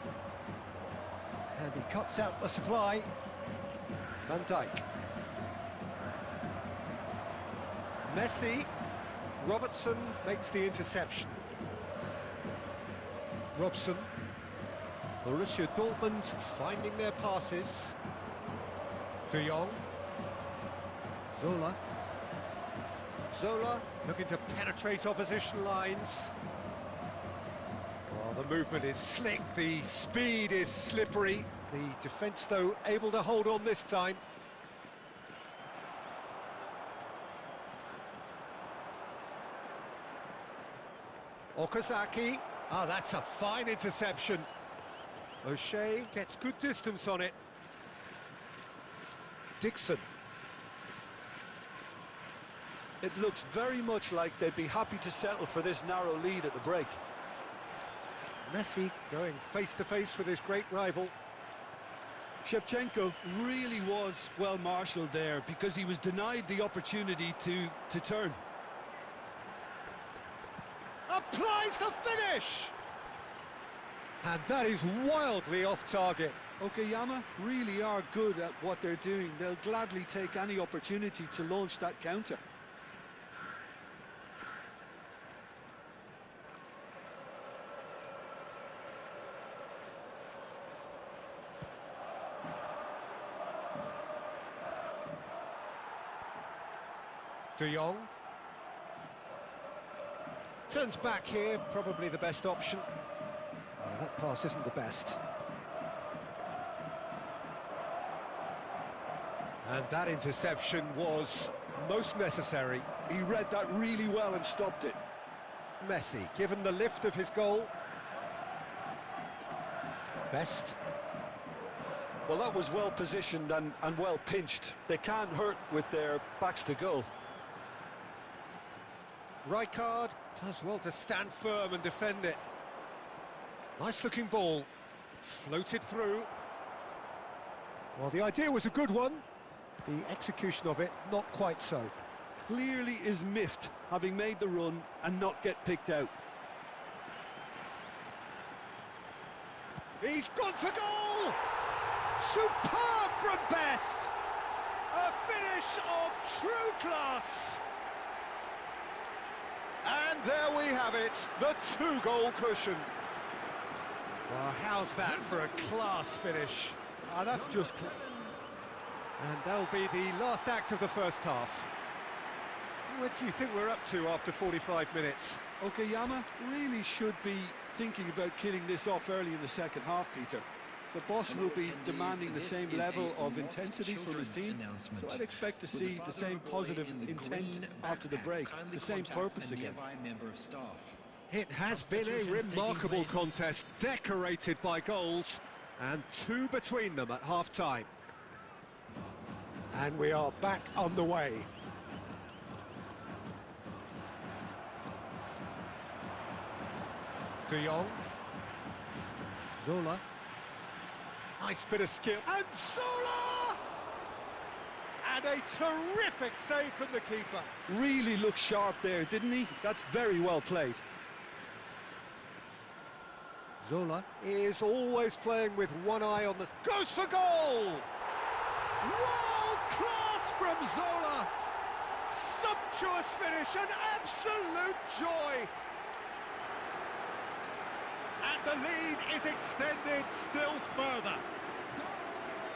And he cuts out the supply. Van Dijk. Messi. Robertson makes the interception. Robson. Borussia Dortmund finding their passes. De Jong. Zola. Zola looking to penetrate opposition lines. Well, the movement is slick, the speed is slippery. The defence, though, able to hold on this time. Okazaki. Ah, that's a fine interception. O'Shea gets good distance on it. Dixon. It looks very much like they'd be happy to settle for this narrow lead at the break. Messi going face-to-face with his great rival. Shevchenko really was well marshalled there because he was denied the opportunity to turn. Applies the finish! And that is wildly off target. Okayama really are good at what they're doing. They'll gladly take any opportunity to launch that counter. De Jong. Turns back here, probably the best option. Oh, that pass isn't the best. And that interception was most necessary. He read that really well and stopped it. Messi, given the lift of his goal. Best. Well, that was well positioned and well pinched. They can't hurt with their backs to goal. Rijkaard does well to stand firm and defend it. Nice looking ball. Floated through. Well, the idea was a good one. The execution of it, not quite so. Clearly is miffed, having made the run and not get picked out. He's gone for goal! Superb from Best! A finish finish of true class. And there we have it, the two-goal cushion. Well, how's that for a class finish? Ah, that's just... And that'll be the last act of the first half. What do you think we're up to after 45 minutes? Okayama really should be thinking about killing this off early in the second half, Peter. The boss will be demanding the same level of intensity from his team, so I'd expect to see the same positive intent after the break, the same purpose again. It has been a remarkable contest, decorated by goals, and two between them at half-time. And we are back on the way. De Jong. Zola. Nice bit of skill. And Zola! And a terrific save from the keeper. Really looked sharp there, didn't he? That's very well played. Zola is always playing with one eye on the... Goes for goal! World class from Zola! Sumptuous finish, an absolute joy! And the lead is extended still further.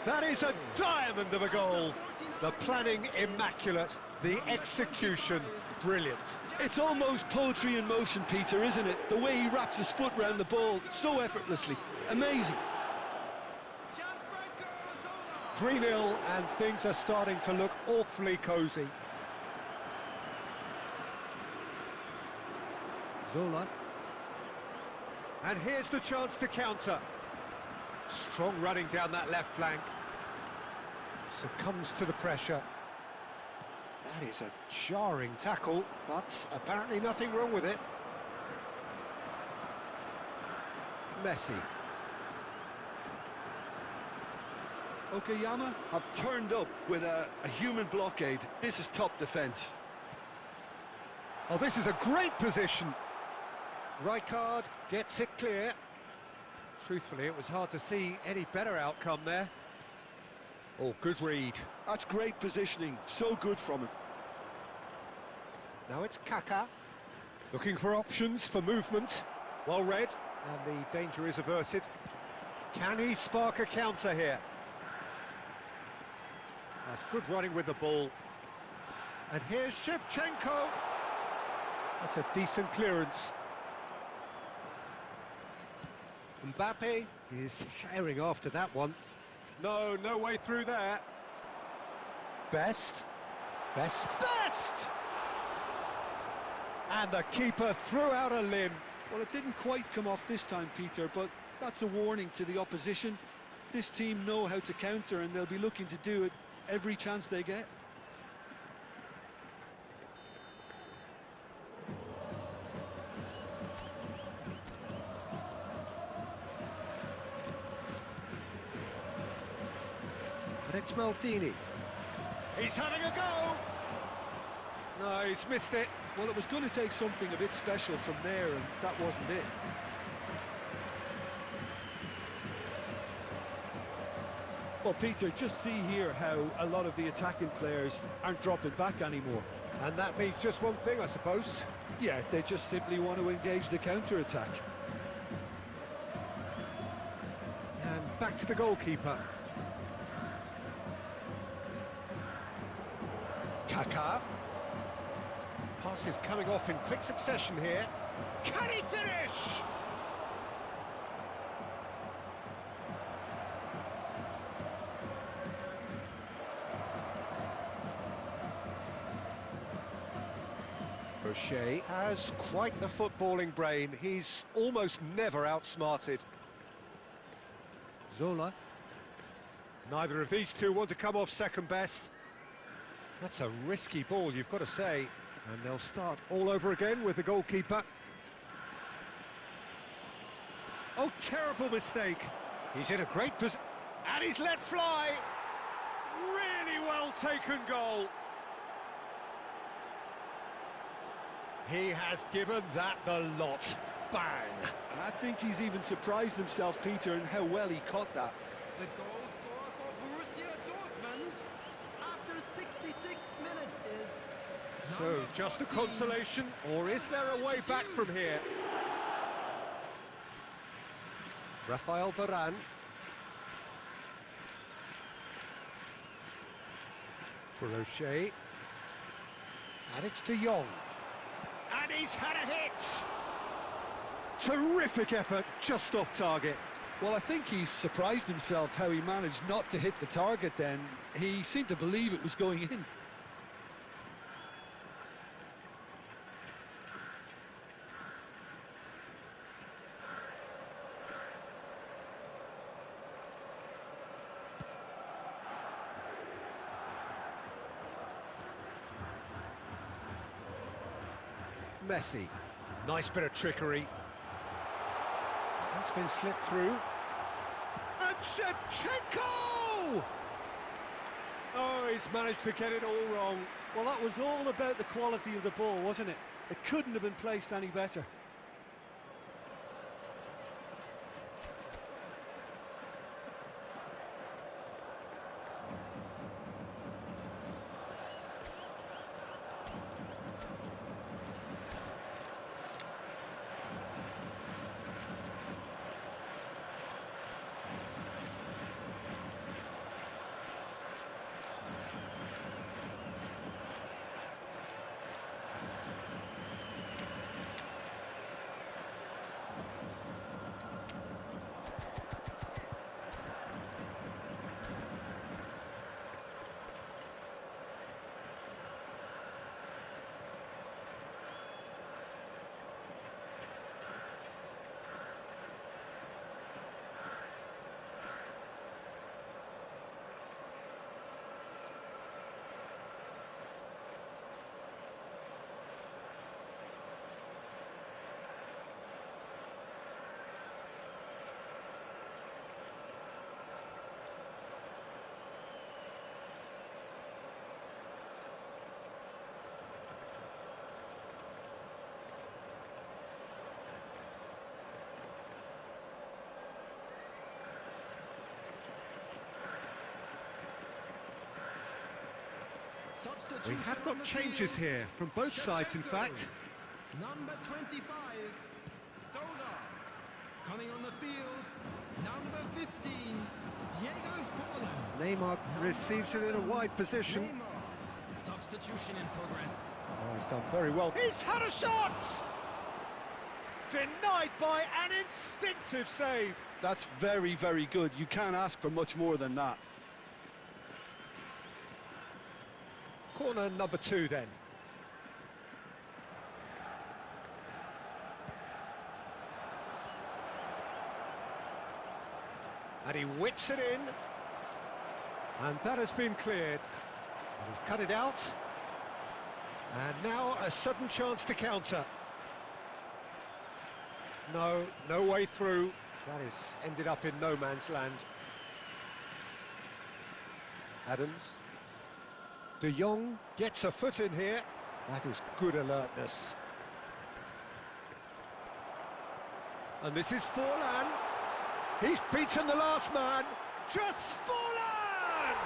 That is a diamond of a goal. The planning immaculate, the execution brilliant. It's almost poetry in motion, Peter, isn't it? The way he wraps his foot round the ball so effortlessly. Amazing. 3-0 and things are starting to look awfully cosy. Zola. And here's the chance to counter. Strong running down that left flank. Succumbs to the pressure. That is a jarring tackle, but apparently nothing wrong with it. Messi. Okayama have turned up with a human blockade. This is top defence. Oh, this is a great position. Rijkaard gets it clear. Truthfully, it was hard to see any better outcome there. Oh, good read. That's great positioning. So good from him. Now it's Kaka. Looking for options for movement. Well read. And the danger is averted. Can he spark a counter here? That's good running with the ball. And here's Shevchenko. That's a decent clearance. Mbappe is herring after that one. No way through there. Best. And the keeper threw out a limb. Well, it didn't quite come off this time, Peter, but that's a warning to the opposition. This team know how to counter, and they'll be looking to do it every chance they get. And it's Maldini. He's having a go! No, he's missed it. Well, it was going to take something a bit special from there, and that wasn't it. Well, Peter, just see here how a lot of the attacking players aren't dropping back anymore. And that means just one thing, I suppose. Yeah, they just simply want to engage the counter-attack. And back to the goalkeeper. Kaka. Pass is coming off in quick succession here. Can he finish? Rocher has quite the footballing brain. He's almost never outsmarted. Zola. Neither of these two want to come off second best. That's a risky ball, you've got to say. And they'll start all over again with the goalkeeper. Oh, terrible mistake. He's in a great position. And he's let fly. Really well taken goal. He has given that the lot. Bang. And I think he's even surprised himself, Peter, in how well he caught that. The goal scorer for Borussia Dortmund after 67 So, just a consolation, or is there a way back from here? Rafael Varane. For O'Shea. And it's De Jong. And he's had a hit! Terrific effort, just off target. Well, I think he's surprised himself how he managed not to hit the target then. He seemed to believe it was going in. Messi. Nice bit of trickery. That's been slipped through. And Shevchenko! Oh, he's managed to get it all wrong. Well, that was all about the quality of the ball, wasn't it? It couldn't have been placed any better. We have got changes here, from both sides in fact. Number 25, Zola. Coming on the field, number 15, Diego Forlan. Neymar receives it in a wide position. Neymar. Substitution in progress. Oh, he's done very well. He's had a shot! Denied by an instinctive save. That's very, very good. You can't ask for much more than that. Corner number 2 then. And he whips it in. And that has been cleared. And he's cut it out. And now a sudden chance to counter. No, no way through. That has ended up in no man's land. Adams. De Jong gets a foot in here. That is good alertness. And this is Forlan. He's beaten the last man. Just Forlan!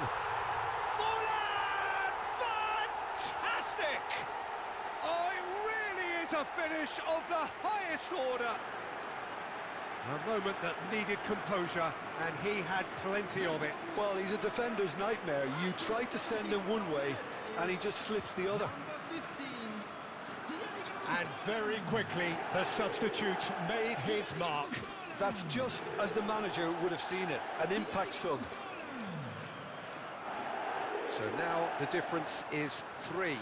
Forlan! Fantastic! Oh, it really is a finish of the highest order. A moment that needed composure, and he had plenty of it. Well, he's a defender's nightmare. You try to send him one way, and he just slips the other. Number 15, Diego. And very quickly, the substitute made his mark. That's just as the manager would have seen it, an impact sub. So now the difference is 3.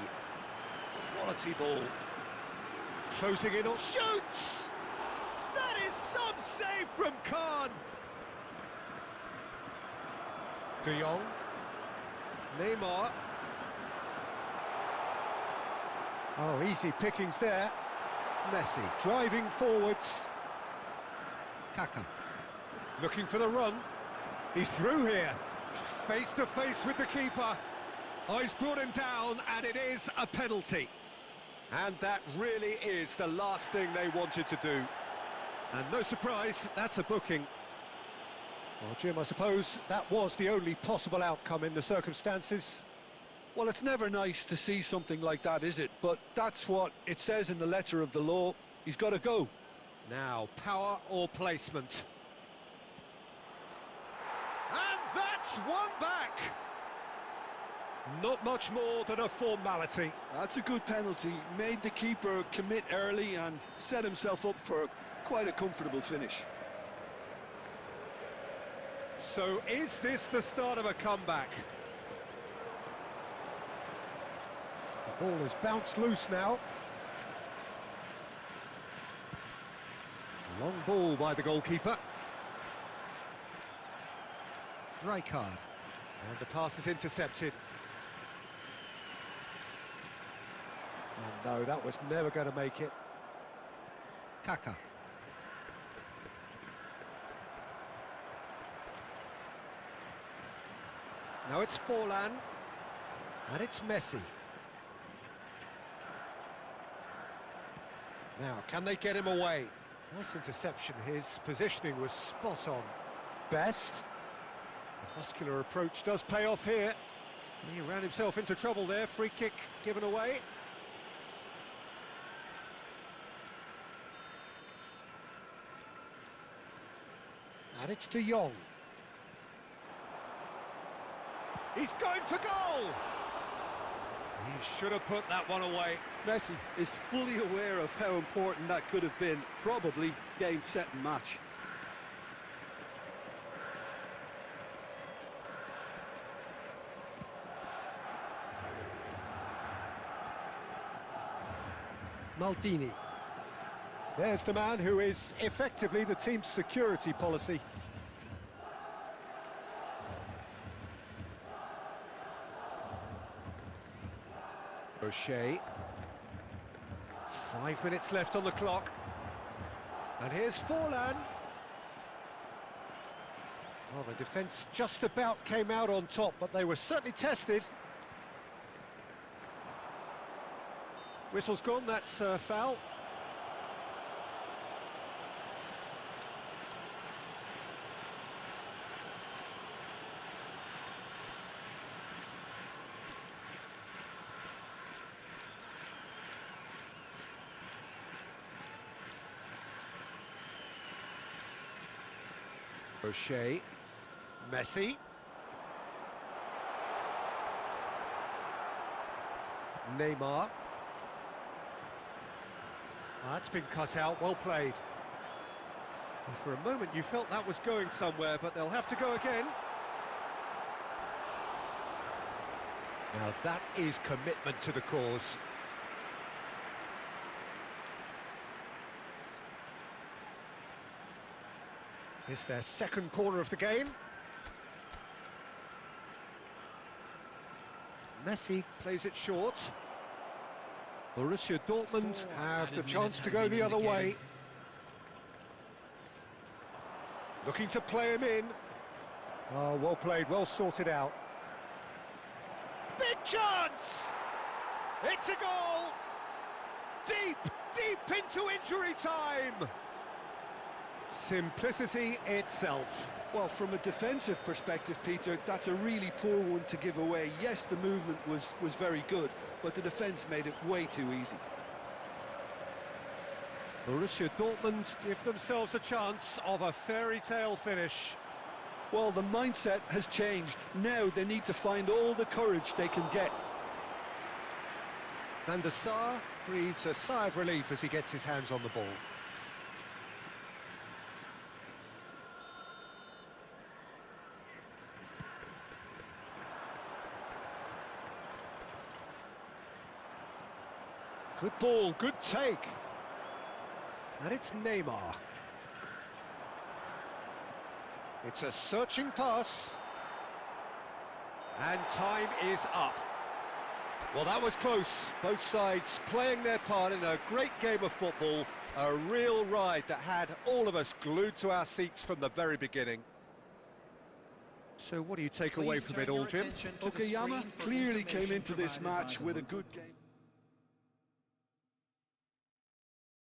Quality ball. Closing in on shoots! That is some save from Khan. De Jong. Neymar. Oh, easy pickings there. Messi driving forwards. Kaka. Looking for the run. He's through here. Face to face with the keeper. Oh, he's brought him down, and it is a penalty. And that really is the last thing they wanted to do. And no surprise, that's a booking. Well, Jim, I suppose that was the only possible outcome in the circumstances. Well, it's never nice to see something like that, is it? But that's what it says in the letter of the law. He's got to go. Now, power or placement. And that's one back! Not much more than a formality. That's a good penalty. Made the keeper commit early and set himself up for quite a comfortable finish. So is this the start of a comeback? The ball is bounced loose now. Long ball by the goalkeeper. Rijkaard. And the pass is intercepted. And no, that was never going to make it. Kaka. Now it's Forlan. And it's Messi. Now, can they get him away? Nice interception. His positioning was spot on. Best. The muscular approach does pay off here. He ran himself into trouble there. Free kick given away. And it's De Jong. He's going for goal! He should have put that one away. Messi is fully aware of how important that could have been. Probably game, set and match. Maldini. There's the man who is effectively the team's security policy. O'Shea. 5 minutes left on the clock. And here's Forlan. Well, the defence just about came out on top, but they were certainly tested. Whistle's gone, that's foul. O'Shea. Messi. Neymar. That's been cut out, well played. And for a moment you felt that was going somewhere, but they'll have to go again. Now that is commitment to the cause. It's their second corner of the game. Messi plays it short. Borussia Dortmund have the chance to go the other way. Looking to play him in. Oh, well played, well sorted out. Big chance! It's a goal! Deep, deep into injury time! Simplicity itself. Well, from a defensive perspective, Peter, that's a really poor one to give away. Yes, the movement was very good, but the defence made it way too easy. Borussia Dortmund give themselves a chance of a fairy tale finish. Well, the mindset has changed. Now they need to find all the courage they can get. Van der Sar breathes a sigh of relief as he gets his hands on the ball. Good ball, good take. And it's Neymar. It's a searching pass. And time is up. Well, that was close. Both sides playing their part in a great game of football. A real ride that had all of us glued to our seats from the very beginning. So what do you take away from it all, Jim? Okayama clearly came into this match with a good game.